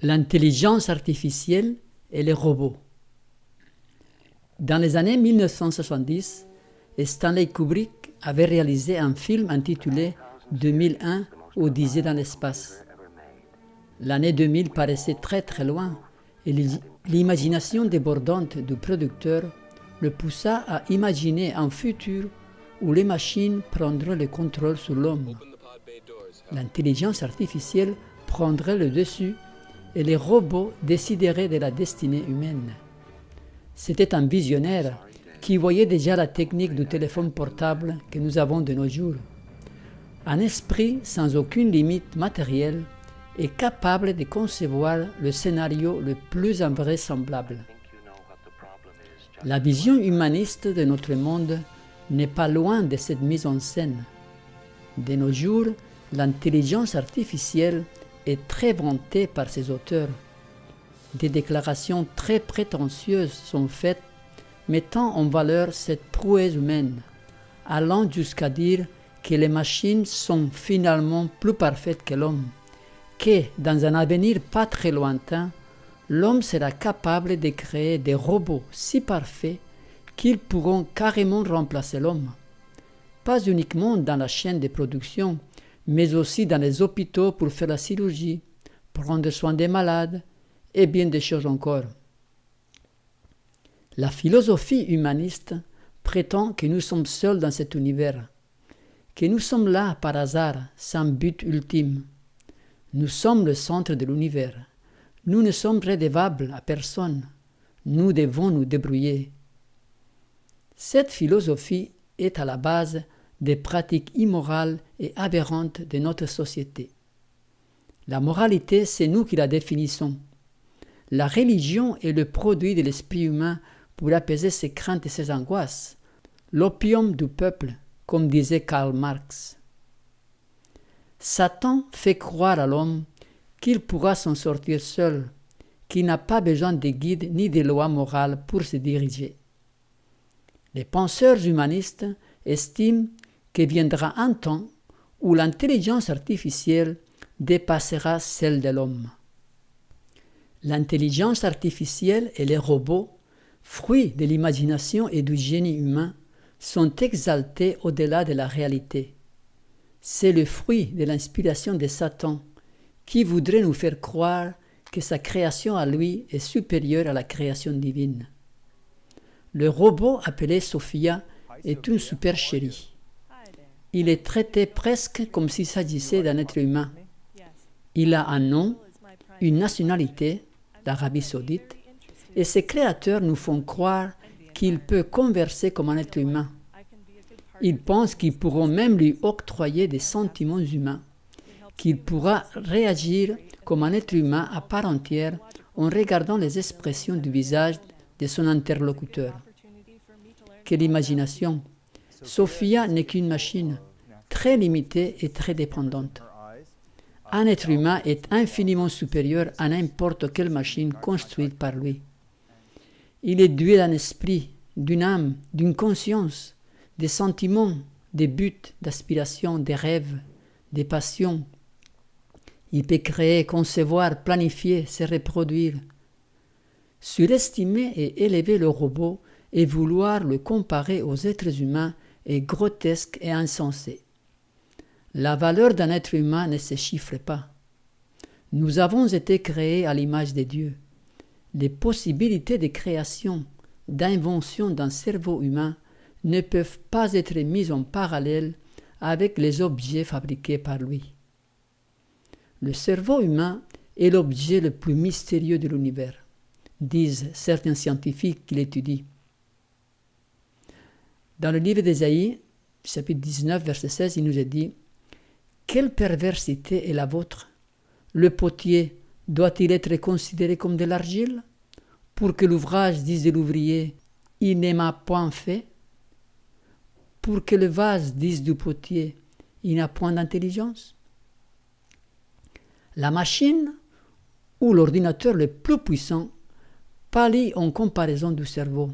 L'intelligence artificielle et les robots. Dans les années 1970, Stanley Kubrick avait réalisé un film intitulé 2001, Odyssée dans l'espace. L'année 2000 paraissait très très loin et l'imagination débordante du producteur le poussa à imaginer un futur où les machines prendraient le contrôle sur l'homme. L'intelligence artificielle prendrait le dessus et les robots décideraient de la destinée humaine. C'était un visionnaire qui voyait déjà la technique du téléphone portable que nous avons de nos jours. Un esprit sans aucune limite matérielle est capable de concevoir le scénario le plus invraisemblable. La vision humaniste de notre monde n'est pas loin de cette mise en scène. De nos jours, l'intelligence artificielle est très vantée par ses auteurs. Des déclarations très prétentieuses sont faites mettant en valeur cette prouesse humaine, allant jusqu'à dire que les machines sont finalement plus parfaites que l'homme, que dans un avenir pas très lointain, l'homme sera capable de créer des robots si parfaits qu'ils pourront carrément remplacer l'homme. Pas uniquement dans la chaîne de production, mais aussi dans les hôpitaux pour faire la chirurgie, prendre soin des malades et bien des choses encore. La philosophie humaniste prétend que nous sommes seuls dans cet univers, que nous sommes là par hasard, sans but ultime. Nous sommes le centre de l'univers. Nous ne sommes redevables à personne. Nous devons nous débrouiller. Cette philosophie est à la base des pratiques immorales et aberrantes de notre société. La moralité, c'est nous qui la définissons. La religion est le produit de l'esprit humain pour apaiser ses craintes et ses angoisses. L'opium du peuple, comme disait Karl Marx. Satan fait croire à l'homme qu'il pourra s'en sortir seul, qu'il n'a pas besoin de guide ni de lois morales pour se diriger. Les penseurs humanistes estiment que viendra un temps où l'intelligence artificielle dépassera celle de l'homme. L'intelligence artificielle et les robots, fruits de l'imagination et du génie humain, sont exaltés au-delà de la réalité. C'est le fruit de l'inspiration de Satan qui voudrait nous faire croire que sa création à lui est supérieure à la création divine. Le robot appelé Sophia est une supercherie. Il est traité presque comme s'il s'agissait d'un être humain. Il a un nom, une nationalité, l'Arabie Saoudite, et ses créateurs nous font croire qu'il peut converser comme un être humain. Ils pensent qu'ils pourront même lui octroyer des sentiments humains, qu'il pourra réagir comme un être humain à part entière en regardant les expressions du visage de son interlocuteur. Quelle imagination! Sophia n'est qu'une machine, très limitée et très dépendante. Un être humain est infiniment supérieur à n'importe quelle machine construite par lui. Il est doué d'un esprit, d'une âme, d'une conscience, des sentiments, des buts, d'aspirations, des rêves, des passions. Il peut créer, concevoir, planifier, se reproduire. Surestimer et élever le robot et vouloir le comparer aux êtres humains est grotesque et insensé. La valeur d'un être humain ne se chiffre pas. Nous avons été créés à l'image de Dieu. Les possibilités de création, d'invention d'un cerveau humain ne peuvent pas être mises en parallèle avec les objets fabriqués par lui. Le cerveau humain est l'objet le plus mystérieux de l'univers, disent certains scientifiques qui l'étudient. Dans le livre d'Ésaïe, chapitre 19, verset 16, il nous est dit « Quelle perversité est la vôtre? Le potier doit-il être considéré comme de l'argile? Pour que l'ouvrage dise de l'ouvrier « Il ne m'a point fait » Pour que le vase dise du potier « Il n'a point d'intelligence » La machine ou l'ordinateur le plus puissant pâlit en comparaison du cerveau.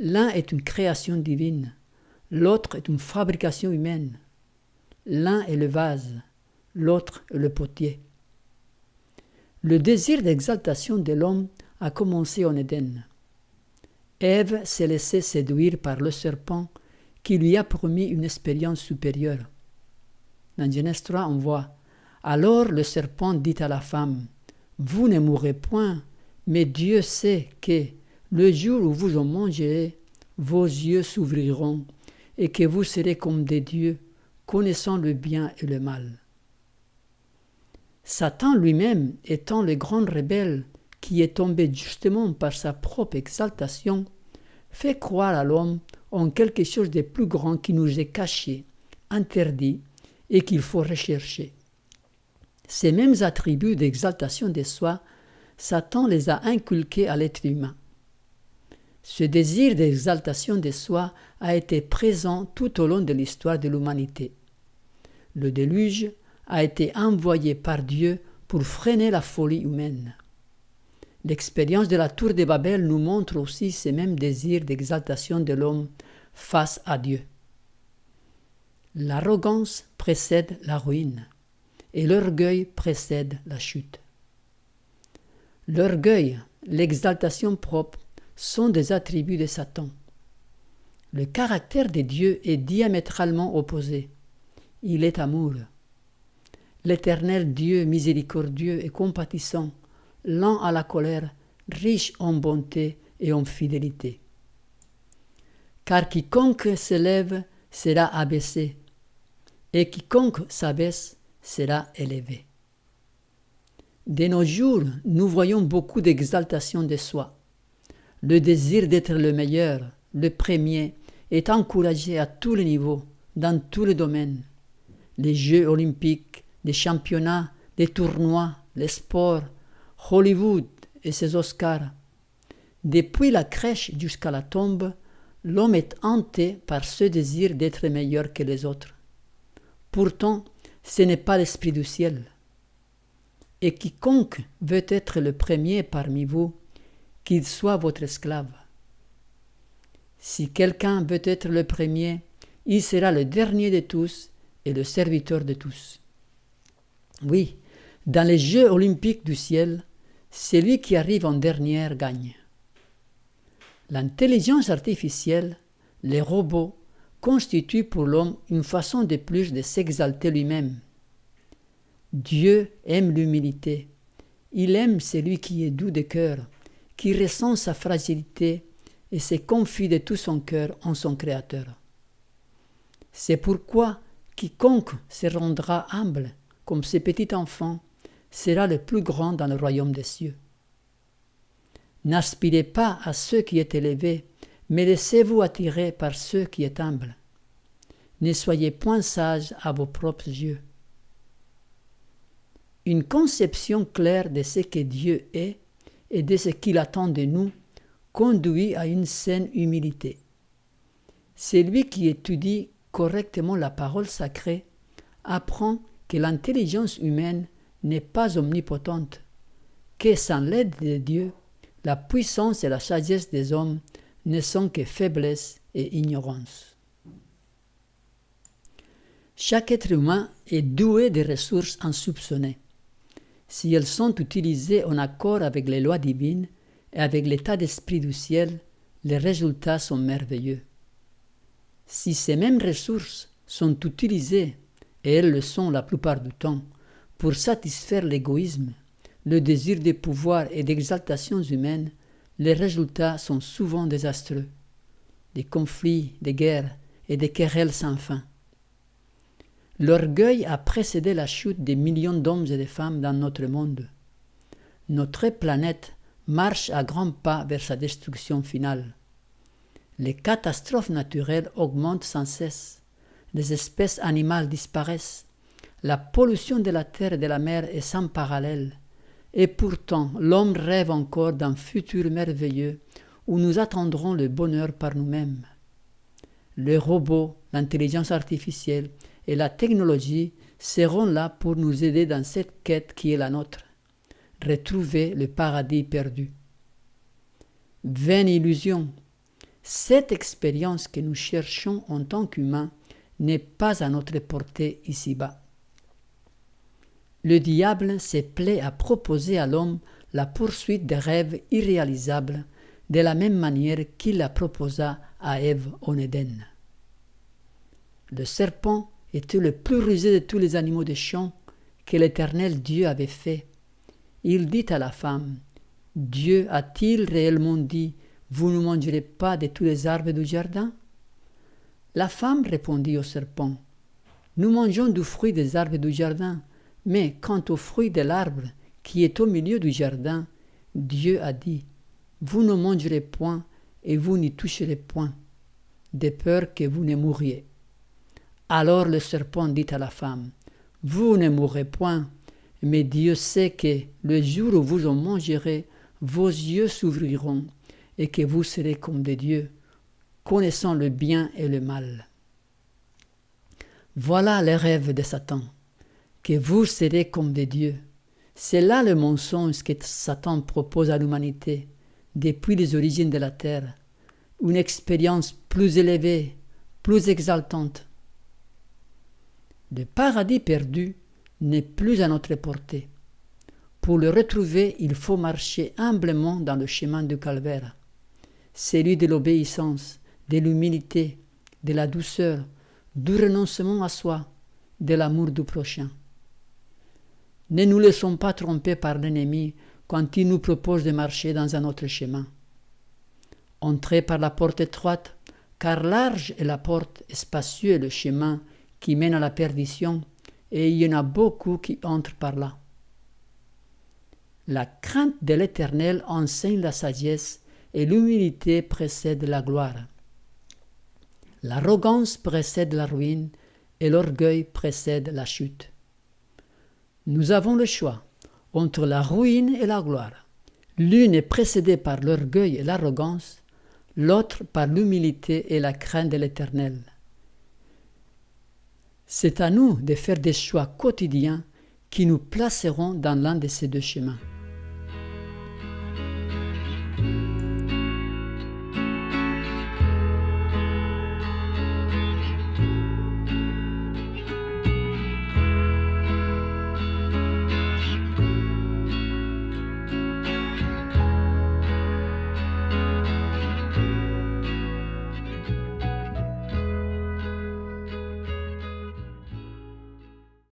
L'un est une création divine, l'autre est une fabrication humaine. L'un est le vase, l'autre est le potier. Le désir d'exaltation de l'homme a commencé en Éden. Ève s'est laissée séduire par le serpent qui lui a promis une expérience supérieure. Dans Genèse 3, on voit « Alors le serpent dit à la femme, « Vous ne mourrez point, mais Dieu sait que, le jour où vous en mangerez, vos yeux s'ouvriront et que vous serez comme des dieux, connaissant le bien et le mal. » Satan lui-même, étant le grand rebelle qui est tombé justement par sa propre exaltation, fait croire à l'homme en quelque chose de plus grand qui nous est caché, interdit et qu'il faut rechercher. Ces mêmes attributs d'exaltation de soi, Satan les a inculqués à l'être humain. Ce désir d'exaltation de soi a été présent tout au long de l'histoire de l'humanité. Le déluge a été envoyé par Dieu pour freiner la folie humaine. L'expérience de la tour de Babel nous montre aussi ce même désir d'exaltation de l'homme face à Dieu. L'arrogance précède la ruine et l'orgueil précède la chute. L'orgueil, l'exaltation propre sont des attributs de Satan. Le caractère de Dieu est diamétralement opposé. Il est amour. L'Éternel Dieu miséricordieux et compatissant, lent à la colère, riche en bonté et en fidélité. Car quiconque s'élève sera abaissé, et quiconque s'abaisse sera élevé. De nos jours, nous voyons beaucoup d'exaltation de soi. Le désir d'être le meilleur, le premier, est encouragé à tous les niveaux, dans tous les domaines. Les Jeux olympiques, les championnats, les tournois, les sports, Hollywood et ses Oscars. Depuis la crèche jusqu'à la tombe, l'homme est hanté par ce désir d'être meilleur que les autres. Pourtant, ce n'est pas l'esprit du ciel. Et quiconque veut être le premier parmi vous, qu'il soit votre esclave. Si quelqu'un veut être le premier, il sera le dernier de tous et le serviteur de tous. Oui, dans les Jeux olympiques du ciel, celui qui arrive en dernier gagne. L'intelligence artificielle, les robots, constituent pour l'homme une façon de plus de s'exalter lui-même. Dieu aime l'humilité. Il aime celui qui est doux de cœur, qui ressent sa fragilité et se confie de tout son cœur en son Créateur. C'est pourquoi quiconque se rendra humble comme ce petit enfant sera le plus grand dans le royaume des cieux. N'aspirez pas à ce qui est élevé, mais laissez-vous attirer par ce qui est humble. Ne soyez point sages à vos propres yeux. Une conception claire de ce que Dieu est et de ce qu'il attend de nous conduit à une saine humilité. Celui qui étudie correctement la parole sacrée apprend que l'intelligence humaine n'est pas omnipotente, que sans l'aide de Dieu, la puissance et la sagesse des hommes ne sont que faiblesse et ignorance. Chaque être humain est doué de ressources insoupçonnées. Si elles sont utilisées en accord avec les lois divines et avec l'état d'esprit du ciel, les résultats sont merveilleux. Si ces mêmes ressources sont utilisées, et elles le sont la plupart du temps, pour satisfaire l'égoïsme, le désir de pouvoir et d'exaltation humaine, les résultats sont souvent désastreux. Des conflits, des guerres et des querelles sans fin. L'orgueil a précédé la chute des millions d'hommes et de femmes dans notre monde. Notre planète marche à grands pas vers sa destruction finale. Les catastrophes naturelles augmentent sans cesse. Les espèces animales disparaissent. La pollution de la terre et de la mer est sans parallèle. Et pourtant, l'homme rêve encore d'un futur merveilleux où nous attendrons le bonheur par nous-mêmes. Les robots, l'intelligence artificielle et la technologie seront là pour nous aider dans cette quête qui est la nôtre. Retrouver le paradis perdu. Vaine illusion. Cette expérience que nous cherchons en tant qu'humains n'est pas à notre portée ici-bas. Le diable s'est plaît à proposer à l'homme la poursuite des rêves irréalisables de la même manière qu'il la proposa à Ève en Éden. Le serpent était le plus rusé de tous les animaux des champs que l'Éternel Dieu avait fait. Il dit à la femme, « Dieu a-t-il réellement dit, vous ne mangerez pas de tous les arbres du jardin ?» La femme répondit au serpent, « Nous mangeons du fruit des arbres du jardin, mais quant au fruit de l'arbre qui est au milieu du jardin, Dieu a dit, vous ne mangerez point et vous n'y toucherez point, de peur que vous ne mouriez. Alors le serpent dit à la femme, vous ne mourrez point, mais Dieu sait que le jour où vous en mangerez, vos yeux s'ouvriront et que vous serez comme des dieux, connaissant le bien et le mal. Voilà les rêves de Satan, que vous serez comme des dieux. C'est là le mensonge que Satan propose à l'humanité depuis les origines de la terre, une expérience plus élevée, plus exaltante. Le paradis perdu n'est plus à notre portée. Pour le retrouver, il faut marcher humblement dans le chemin du calvaire, celui de l'obéissance, de l'humilité, de la douceur, du renoncement à soi, de l'amour du prochain. Ne nous laissons pas tromper par l'ennemi quand il nous propose de marcher dans un autre chemin. Entrez par la porte étroite, car large est la porte et spacieux est le chemin qui mène à la perdition, et il y en a beaucoup qui entrent par là. La crainte de l'Éternel enseigne la sagesse, et l'humilité précède la gloire. L'arrogance précède la ruine, et l'orgueil précède la chute. Nous avons le choix entre la ruine et la gloire. L'une est précédée par l'orgueil et l'arrogance, l'autre par l'humilité et la crainte de l'Éternel. C'est à nous de faire des choix quotidiens qui nous placeront dans l'un de ces deux chemins.